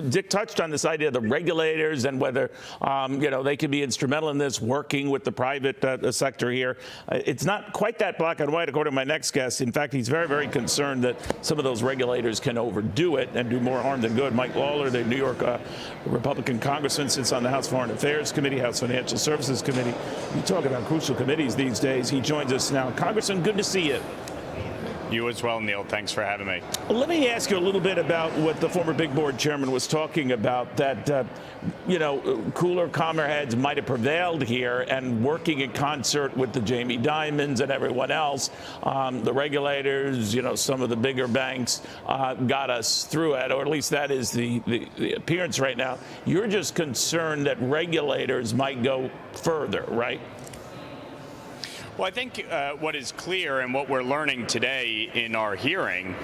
Dick touched on this idea of the regulators and whether, they could be instrumental in this, working with the private sector here. It's not quite that black and white, according to my next guest. In fact, he's very, very concerned that some of those regulators can overdo it and do more harm than good. Mike Lawler, the New York Republican congressman, sits on the House Foreign Affairs Committee, House Financial Services Committee. You talk about crucial committees these days. He joins us now. Congressman, good to see you. You as well, Neil. Thanks for having me. Let me ask you a little bit about what the former big board chairman was talking about, that, cooler, calmer heads might have prevailed here, and working in concert with the Jamie Dimons and everyone else, the regulators, some of the bigger banks got us through it, or at least that is the appearance right now. You're just concerned that regulators might go further, right? Well, I think what is clear and what we're learning today in our hearing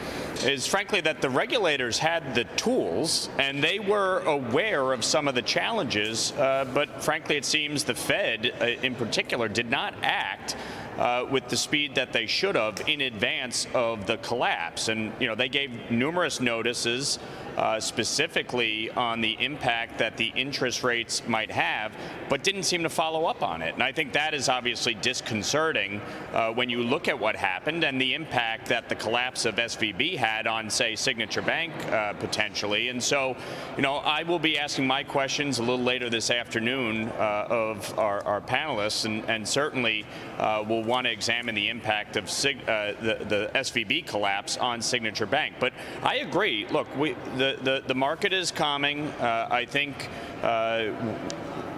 is, frankly, that the regulators had the tools and they were aware of some of the challenges, but frankly, it seems the Fed in particular did not act with the speed that they should have in advance of the collapse. And, they gave numerous notices specifically on the impact that the interest rates might have, but didn't seem to follow up on it. And I think that is obviously disconcerting when you look at what happened and the impact that the collapse of SVB had on, say, Signature Bank potentially. And so, I will be asking my questions a little later this afternoon of our panelists, and certainly we'll want to examine the impact of the SVB collapse on Signature Bank. But I agree. Look, the market is calming. I think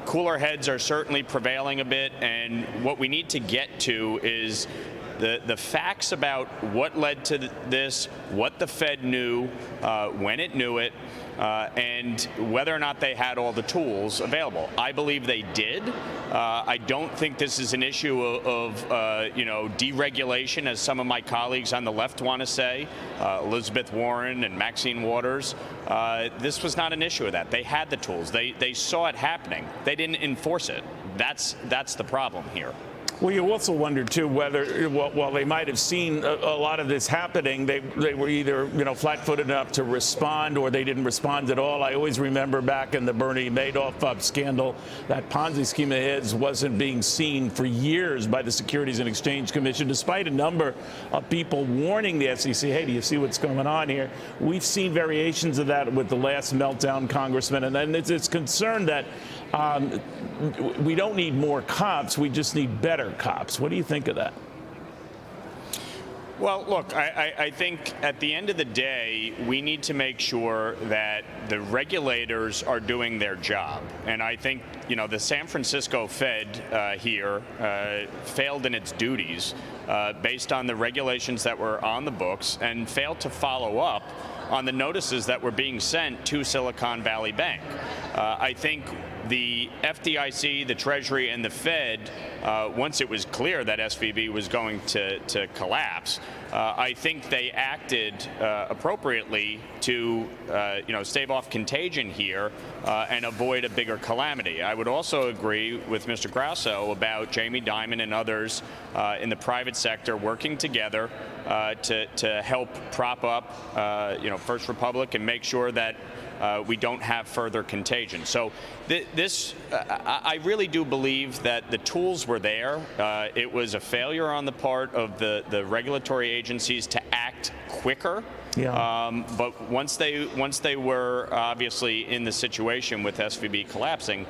cooler heads are certainly prevailing a bit, and what we need to get to is the facts about what led to this, what the Fed knew, when it knew it, and whether or not they had all the tools available. I believe they did. I don't think this is an issue of deregulation, as some of my colleagues on the left want to say, Elizabeth Warren and Maxine Waters. This was not an issue of that. They had the tools. They saw it happening. They didn't enforce it. That's the problem here. Well, you also wonder, too, whether, while they might have seen a lot of this happening, they were either, flat-footed enough to respond, or they didn't respond at all. I always remember back in the Bernie Madoff scandal, that Ponzi scheme of his wasn't being seen for years by the Securities and Exchange Commission, despite a number of people warning the SEC, hey, do you see what's going on here? We've seen variations of that with the last meltdown, Congressman, and then it's concerned that we don't need more cops, we just need better cops. What do you think of that? Well, look, I think at the end of the day, we need to make sure that the regulators are doing their job. And I think, the San Francisco Fed here failed in its duties based on the regulations that were on the books, and failed to follow up on the notices that were being sent to Silicon Valley Bank. I think the FDIC, the Treasury, and the Fed, once it was clear that SVB was going to collapse, I think they acted appropriately to, stave off contagion here and avoid a bigger calamity. I would also agree with Mr. Grasso about Jamie Dimon and others in the private sector working together to help prop up, First Republic and make sure that we don't have further contagion. So I really do believe that the tools were there. It was a failure on the part of the regulatory agencies to act quicker. Yeah. But once they were obviously in the situation with SVB collapsing,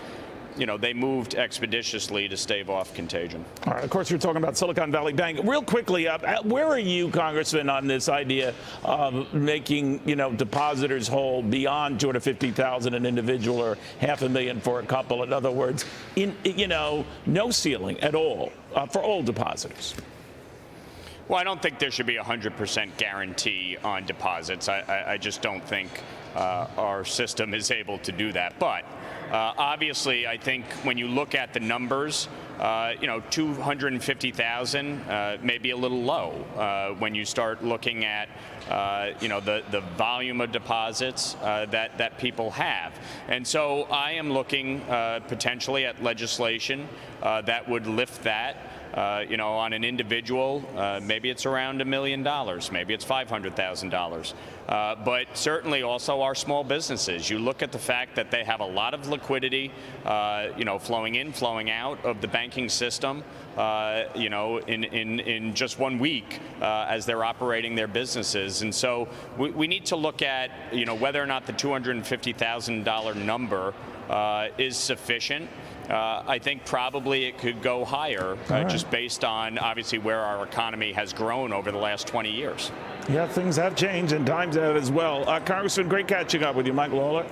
they moved expeditiously to stave off contagion. All right. Of course, you're talking about Silicon Valley Bank. Real quickly, where are you, Congressman, on this idea of making, depositors whole beyond $250,000 an individual, or $500,000 for a couple? In other words, no ceiling at all for all depositors. Well, I don't think there should be a 100% guarantee on deposits. I just don't think our system is able to do that. But obviously, I think when you look at the numbers, 250,000 may be a little low when you start looking at the volume of deposits that people have. And so I am looking potentially at legislation that would lift that. On an individual, maybe it's around $1 million, maybe it's $500,000. but certainly also our small businesses. You look at the fact that they have a lot of liquidity, flowing in, flowing out of the banking system, in just 1 week as they're operating their businesses. And so we need to look at, whether or not the $250,000 number is sufficient. I think probably it could go higher, just based on obviously where our economy has grown over the last 20 years. Yeah, things have changed and times have as well. Congressman, great catching up with you, Mike Lawler.